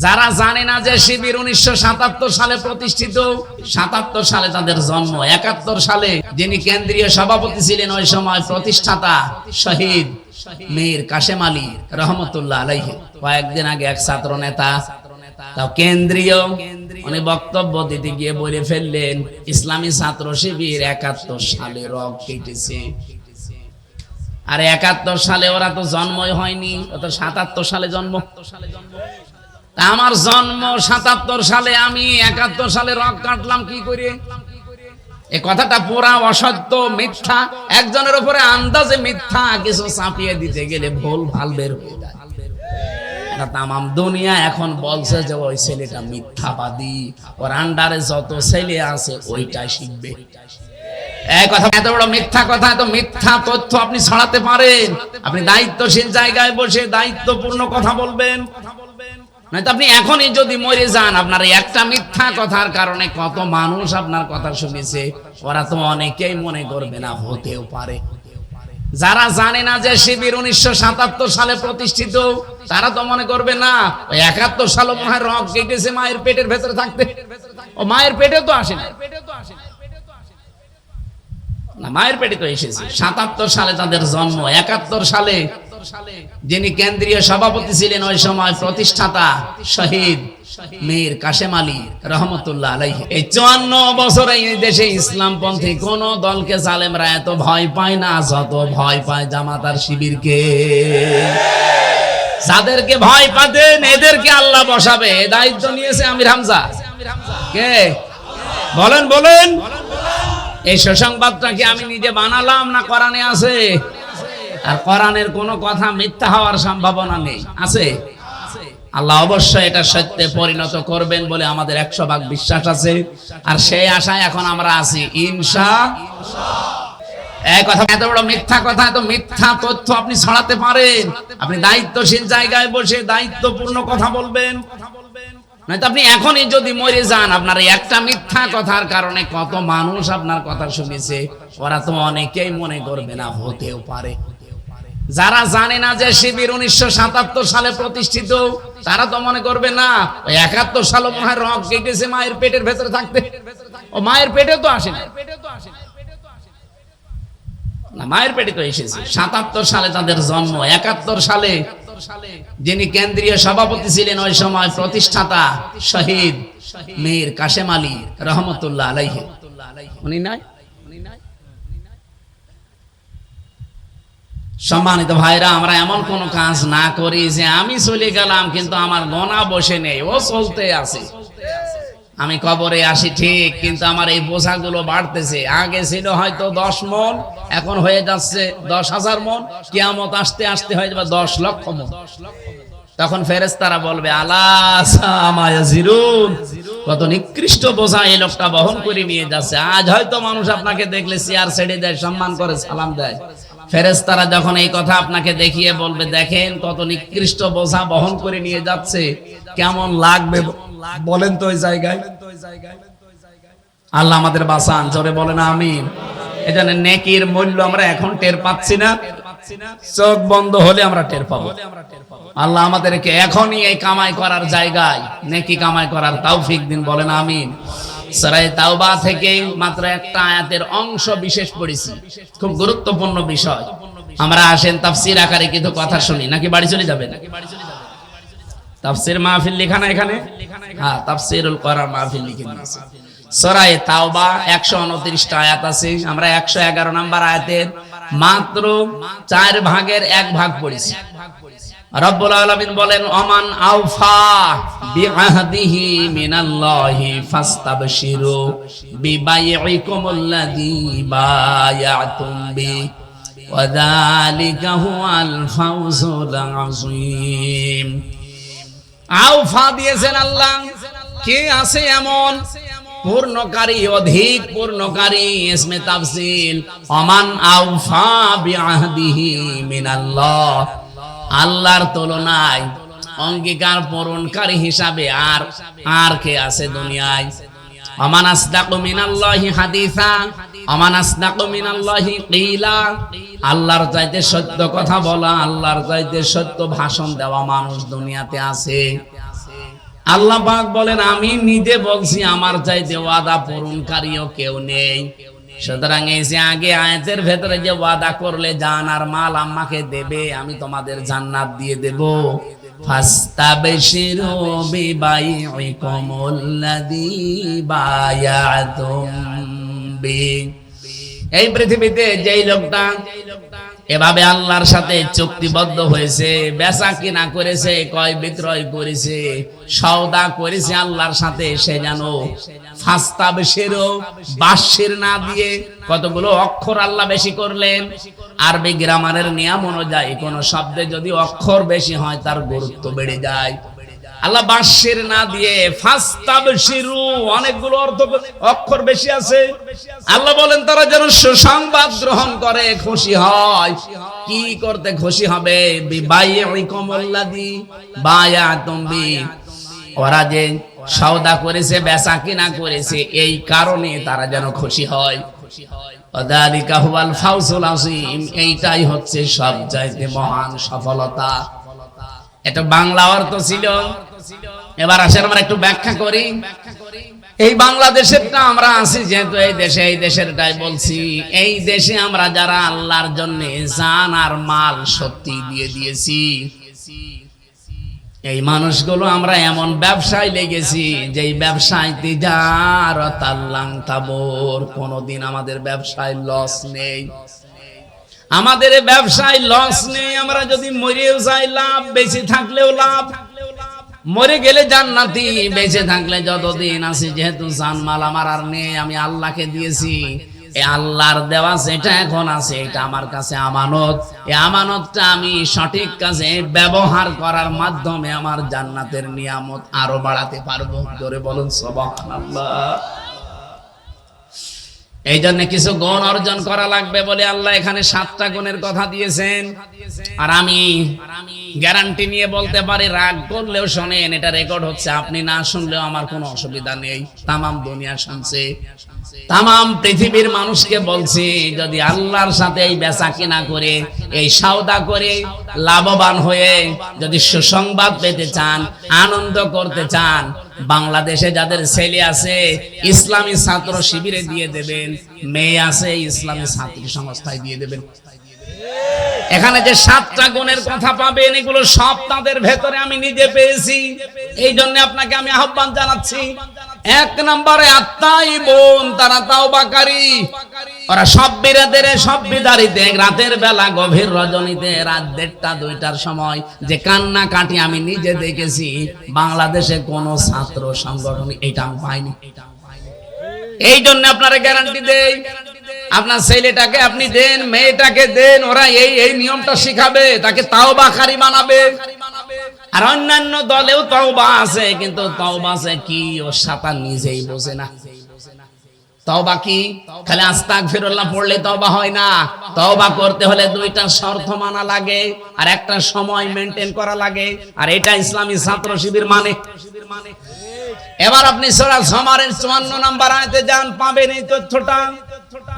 যারা জানে না যে শিবির 1977 সালে প্রতিষ্ঠিত, 77 সালে তাদের জন্ম, 71 সালে যিনি কেন্দ্রীয় সভাপতি ছিলেন ওই সময় প্রতিষ্ঠাতা শহীদ মীর কাশেম আলী রহমতুল্লাহ আলাইহি। কয়েকদিন আগে এক ছাত্র নেতা তাও কেন্দ্রীয় উনি বক্তব্য দিতে গিয়ে বলে ফেললেন ইসলামী ছাত্র শিবির 71 সালে রগ কেটেছে। আর 71 সালে ওরা তো জন্মই হয়নি, ও তো 77 সালে জন্ম। আমার জন্ম 77 সালে, আমি 71 সালে রগ কাটলাম কি করে? এই কথাটা পুরা অসত্য, মিথ্যা। একজনের উপরে আন্দাজে মিথ্যা কিছু চাপিয়ে দিতে গেলে ভুল ভাল বের হয়ে যায়। তামাম দুনিয়া এখন বলছে যে ওই ছেলেটা মিথ্যাবাদী, ওর আন্ডারে যত ছেলে আছে ওইটাই শিখবে। এই কথা এত বড় মিথ্যা কথা, এত মিথ্যা তথ্য আপনি ছড়াতে পারেন? আপনি দায়িত্বশীল জায়গায় বসে দায়িত্বপূর্ণ কথা বলবেন, নয়তো আপনি এখনই যদি মরে যান, আপনার একটা মিথ্যা কথার কারণে কত মানুষ আপনার কথা শুনেছে, ওরা তো অনেকেই মনে করবে না, হতেও পারে। যারা জানে না যে শিবির 1977 সালে প্রতিষ্ঠিত, তারা তো মনে করবে না 71 সালে মনে হয় রগ কেটেছে মায়ের পেটের ভেতরে থাকতে। ও মায়ের পেটে তো আসে না, মায়ের পেটে তো এসেছে। 77 সালে তাদের জন্ম, 71 সালে যিনি কেন্দ্রীয় সভাপতি ছিলেন ওই সময় প্রতিষ্ঠাতা শহীদ মীর কাশেম আলী রহমতুল্লাহ আলাইহি। এই 54 বছরে এই দেশে ইসলামপন্থী কোন দলকে জালেমরা এত ভয় পায় না যত ভয় পায় জামাত আর শিবিরকে। যাদেরকে ভয় পাতেন এদেরকে আল্লাহ বসাবে, দায়িত্ব নিয়েছে আমির হামজা। কে বলেন বলেন? এই সুসংবাদটা কি আমি নিজে বানালাম না কোরআনে আছে? আর কোরআনের কোনো কথা মিথ্যা হওয়ার সম্ভাবনা নেই, আছে। আল্লাহ অবশ্যই এটা সত্যে পরিণত করবেন বলে আমাদের 100% বিশ্বাস আছে। আর সেই আশায় এখন আমরা আছি ইনশাআল্লাহ। এই কথা এত বড় মিথ্যা কথা, এত মিথ্যা তথ্য আপনি ছড়াতে পারেন? আপনি দায়িত্বশীল জায়গায় বসে দায়িত্বপূর্ণ কথা বলবেন, নয়তো আপনি এখনই যদি মরে যান, আপনার একটা মিথ্যা কথার কারণে কত মানুষ আপনার কথা শুনেছে, ওরা তো অনেকেই মনে করবে না, হতেও পারে। যারা জানে না যে শিবির 1977 সালে প্রতিষ্ঠিত, তারা তো মনে করবে না 71 সালে মনে হয় রগ কেটেছে মায়ের পেটের ভেতরে থাকতে। ও মায়ের পেটে তো আসে না, মায়ের পেটে তো এসেছে। 77 সালে তাদের জন্ম, 71 সালে যিনি কেন্দ্রীয় সভাপতি ছিলেন ওই সময় প্রতিষ্ঠাতা শহীদ মীর কাশেম আলী রহমতুল্লাহ আলাইহি। উনি নাই? সম্মানিত ভাইরা, আমরা এমন কোন কাজ না করি যে আমি চলে গেলাম কিন্তু আমার গোনা বসে নেই, ও চলতে আছে। আমি কবরে আসি ঠিক, কিন্তু আমার এই বোঝাগুলো বাড়তেছে। আগে ছিল হয়তো 10 মণ, এখন হয়ে যাচ্ছে 10,000 মণ। কিয়ামত আসতে আসতে হয়ে যাবে 10 লক্ষ মণ। তখন ফেরেশতারা বলবে আলা সামা ইয়াজিরুন, কত নিকৃষ্ট বোঝা এই লোকটা বহন করে নিয়ে যাচ্ছে। আজ হয়তো মানুষ আপনাকে দেখলে চেয়ার ছেড়ে দেয়, সম্মান করে সালাম দেয়। ফেরেশতারা যখন এই কথা আপনাকে দেখিয়ে বলবে দেখেন কত নিকৃষ্ট বোঝা বহন করে নিয়ে যাচ্ছে, কেমন লাগবে বলেন তো ওই জায়গায়? আল্লাহ আমাদের বাঁচান, জোরে বলেন আমিন। এজন্য নেকির মূল্য আমরা এখন টের পাচ্ছি না, চোখ বন্ধ হলে আমরা টের পাবো। আল্লাহ আমাদেরকে এখনই এই কামাই করার জায়গায় নেকি কামাই করার তৌফিক দিন, বলেন আমিন। সূরা তাওবা থেকে মাত্র একটা আয়াতের অংশ বিশেষ পড়েছি, খুব গুরুত্বপূর্ণ বিষয়। আমরা আসেন তাফসীর আকারে কিছু কথা শুনি, নাকি বাড়ি চলে যাবেন? তাফসীর মাহফিল লেখা না এখানে? হ্যাঁ, তাফসীরুল কোরআন মাহফিল লিখে দিয়েছে। সূরা তাওবা 129টা আয়াত আছে। আমরা 111 নম্বর আয়াতের মাত্র 4 ভাগের 1 ভাগ পড়েছি। রব্বুল আলামিন বলেন ওমান আওফা বিআহদিহি মিনাল্লাহি ফাস্তাবশিরু বিবাইইকুমুল্লাযী বায়াতুম বি ওয়া যালিকা হুয়াল ফাওজুল আযীম। আওফা দিয়েছেন আল্লাহ। কে আছে এমন? পূর্ণকারী, অধিক পূর্ণকারী। ইসমে তাফসীল ওমান আওফা বিআহদিহি মিনাল্লাহ, আল্লাহর তুলনায় অঙ্গীকার পূরণকারী হিসাবে আর কে আছে দুনিয়ায়? ওমান আসদাকু মিনাল্লাহি হাদিসা, ওমান আসদাকু মিনাল্লাহি কিলা। আল্লাহর চাইতে সত্য কথা বলা, আল্লাহর চাইতে সত্য ভাষণ দেওয়া মানুষ দুনিয়াতে আছে? আল্লাহ পাক বলেন আমি নিজে বলছি আমার চাইতে ওয়াদা পূরণকারীও কেউ নেই। সুতরাং এই যে আগে আয়াতের ভেতরে যে ওয়াদা করলে জান আর মাল আম্মাকে দেবে, আমি তোমাদের জান্নাত দিয়ে দেব। ফাস্তাবশিরু বিবাইইকুমুল্লাযী বায়াতুম বি। এই পৃথিবীতে যেই লোকটা এভাবে আল্লাহর সাথে চুক্তিবদ্ধ হয়েছে, বেচা কিনা করেছে, ক্রয় বিক্রয় করেছে, সওদা করেছে আল্লাহর সাথে, সে জানো ফাস্তাবশিরু, বাশির না দিয়ে কতগুলো অক্ষর আল্লাহ বেশি করলেন। আরবি গ্রামারের নিয়ম অনুযায়ী কোন শব্দে যদি অক্ষর বেশি হয় তার গুরুত্ব বেড়ে যায়। আল্লাহ বাশির না দিয়ে ফাস্তাবশিরু, অনেকগুলো অর্থ অক্ষর বেশি আছে। আল্লাহ বলেন তারা যেন সুসংবাদ গ্রহণ করে, খুশি হয়। কি করতে খুশি হবে? বিবাইইকুমুল্লাযী বায়াতুম বি, ওরা যে সওদা করেছে, বেচা কিনা করেছে, এই কারণে তারা যেন খুশি হয়। ওয়াদালিকা হুয়াল ফাউজুল আযীম, এইটাই হচ্ছে সবচাইতে মহান সফলতা। এটা বাংলা অর্থ ছিল। এবার আসেন আমরা একটু ব্যাখ্যা করি। এই বাংলাদেশেরটা আমরা আছি যেহেতু এই দেশে, এই দেশেরটাই বলছি। এই দেশে আমরা যারা আল্লাহর জন্য জান আর মাল সত্যি দিয়ে দিয়েছি, এই মানুষগুলো আমরা এমন ব্যবসায় লেগেছি যেই ব্যবসায় তিজারাত লাং তাবুর, কোনদিন আমাদের ব্যবসায় লস নেই। আমাদের ব্যবসায় লস নেই। আমরা যদি মরেও যাই লাভ, বেঁচে থাকলেও লাভ। মরে গেলে জান্নাতি, বেঁচে থাকলে যতদিন আছি যেহেতু জানমাল আমার আর নেই, আমি আল্লাহকে দিয়েছি। এই আল্লাহর দেওয়া যেটা এখন আছে এটা আমার কাছে আমানত। এই আমানতটা আমি সঠিক কাজে ব্যবহার করার মাধ্যমে আমার জান্নাতের নিয়ামত আরো বাড়াতে পারবো। জোরে বলুন সুবহানাল্লাহ। এই জন্য কিছু গুণ অর্জন করা লাগবে বলে আল্লাহ এখানে 7টা গুণের কথা দিয়েছেন। আর আমি গ্যারান্টি নিয়ে বলতে পারি, রাগ করলেও শোনেন, এটা রেকর্ড হচ্ছে, আপনি না শুনলেও আমার কোনো অসুবিধা নেই। তামাম দুনিয়া শুনছে, তামাম পৃথিবীর মানুষকে বলছি, যদি আল্লাহর সাথে এই বেচা কিনা করে, এই সওদা করে লাভবান হয়ে যদি সুসংবাদ পেতে চান, আনন্দ করতে চান, বাংলাদেশে যাদের ছেলে আছে ইসলামী ছাত্র শিবিরে দিয়ে দেবেন, মেয়ে আছে ইসলামী ছাত্রী সংস্থায় দিয়ে দেবেন। এখানে যে 7টা গুণের কথা পাবেন, এগুলো সব তাদের ভেতরে আমি নিজে পেয়েছি। এই জন্য আপনাকে আমি আহ্বান জানাচ্ছি। 1 নম্বরে আত্তাইবুন, তারা তাওবাকারী। ওরা সব বিরাদের, সব বিদারিতে রাতের বেলা গভীর রজনীতে রাত 1:30 2টার সময় যে কান্না কাটি আমি নিজে দেখেছি। বাংলাদেশে কোন ছাত্র সংগঠন এটা আমি পাইনি। এই জন্য আপনারা গ্যারান্টি দেই, আপনার ছেলেটাকে আপনি দেন, মেয়েটাকে দেন, ওরা এই নিয়মটা শিখাবে, তাকে তাওবাকারী বানাবে। আর অন্যান্য দলেও তওবা আছে, কিন্তু তওবা আছে কি ও শাতা নিজেই বোঝে না। তওবা কি? খালি আস্তাগফিরুল্লাহ পড়লে তওবা হয় না। তওবা করতে হলে 2টা শর্ত মানা লাগে আর একটা সময় মেইনটেইন করা লাগে। আর এটা ইসলামী ছাত্র শিবির মানে। এবার আপনি সূরা জুমারের 54 নম্বর আয়াতে যান, পাবেন এই তথ্যটা।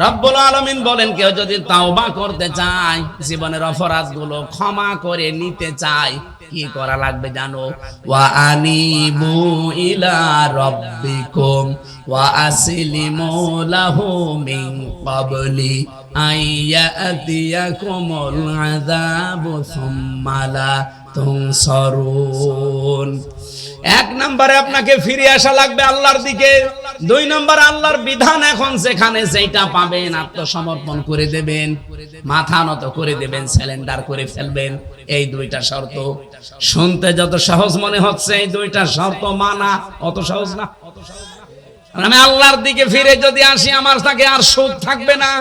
রব্বুল আলামিন বলেন, কেউ যদি তাওবা করতে চায়, জীবনের অপরাধগুলো ক্ষমা করে নিতে চায়, কি করা লাগবে জানো? ওয়া আনিবু ইলা রাব্বিকুম ওয়া আসলিমু লাহু মিন ক্বাবলি আইয়াতিয়াকুমুল আযাবু সুম্মা লা তুনসারুন। 1 নম্বরে আপনাকে ফিরে আসা লাগবে আল্লাহর দিকে। 2 নম্বর, আল্লাহর বিধান এখন যেখানে যেটা পাবেন আত্মসমর্পণ করে দেবেন, মাথা নত করে দেবেন, সারেন্ডার করে ফেলবেন। এই 2টা শর্ত শুনতে যত সহজ মনে হচ্ছে, এই 2টা শর্ত মানা অত সহজ না। আমি আল্লাহর দিকে ফিরে যদি আসি, আমার তাকে আর সুখ থাকবে না।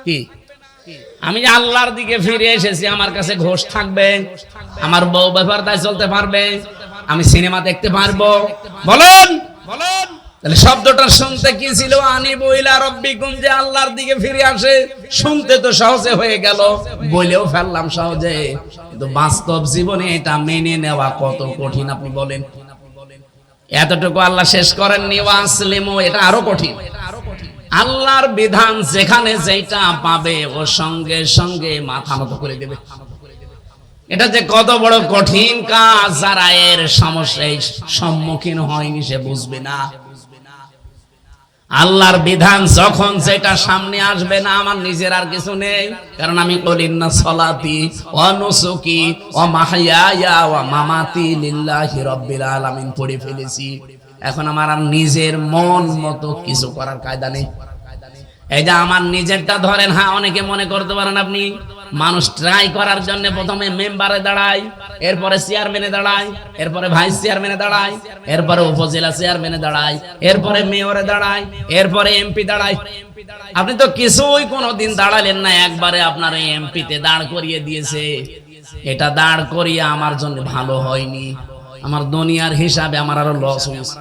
কি আমি আল্লাহর দিকে ফিরে এসেছি, আমার কাছে ঘোষ থাকবে, আমার বউ ব্যাপারটায় চলতে পারবে, আমি সিনেমা দেখতে পারবো। বলেন বলেন, তাহলে শব্দটা শুনতে কি ছিল? আনিবু ইলা রাব্বিকুম, যে আল্লাহর দিকে ফিরে আসে। শুনতে তো সহজে হয়ে গেল, বলেও ফেললাম সহজে, কিন্তু বাস্তব জীবনে এটা মেনে নেওয়া কত কঠিন আপনি বলেন। এতটুকু আল্লাহ শেষ করেননি, ওয়াসলিমু, এটা আরো কঠিন। আল্লাহর বিধান যেখানে যেটা পাবে ও সঙ্গে সঙ্গে মাথা নত করে দেবে। এটা যে কত বড় কঠিন কাজ, যারা এর সমস্যায় সম্মুখীন হয়নি সে বুঝবে না। আল্লাহর বিধান যখন যেটা সামনে আসবে না, আমার নিজের আর কিছু নেই, কারণ আমি বলি না সলাতি ওয়া নুসুকি ওয়া মাহইয়ায়া ওয়া মামাতি লিল্লাহি রাব্বিল আলামিন পড়ে ফেলেছি। এখন আমার আর নিজের মন মতো কিছু করার কায়দা নেই। এই যে আমার নিজেরটা ধরেন, হ্যাঁ অনেকে মনে করতে পারেন আপনি মানুষ ট্রাই করার জন্য প্রথমে মেম্বারে দাঁড়ায়, এরপরে চেয়ারম্যানে দাঁড়ায়, এরপরে ভাইস চেয়ারম্যানে দাঁড়ায়, এরপরে উপজেলা চেয়ারম্যানে দাঁড়ায়, এরপরে মেয়রে দাঁড়ায়, এরপরে এমপি দাঁড়ায়। আপনি তো কিছুই কোনোদিন দাঁড়ালেন না, একবারে আপনার এই এমপিতে দাঁড় করিয়ে দিয়েছে। এটা দাঁড় করিয়ে আমার জন্য ভালো হয়নি, আমার দুনিয়ার হিসাবে আমার আরো লস হয়েছে।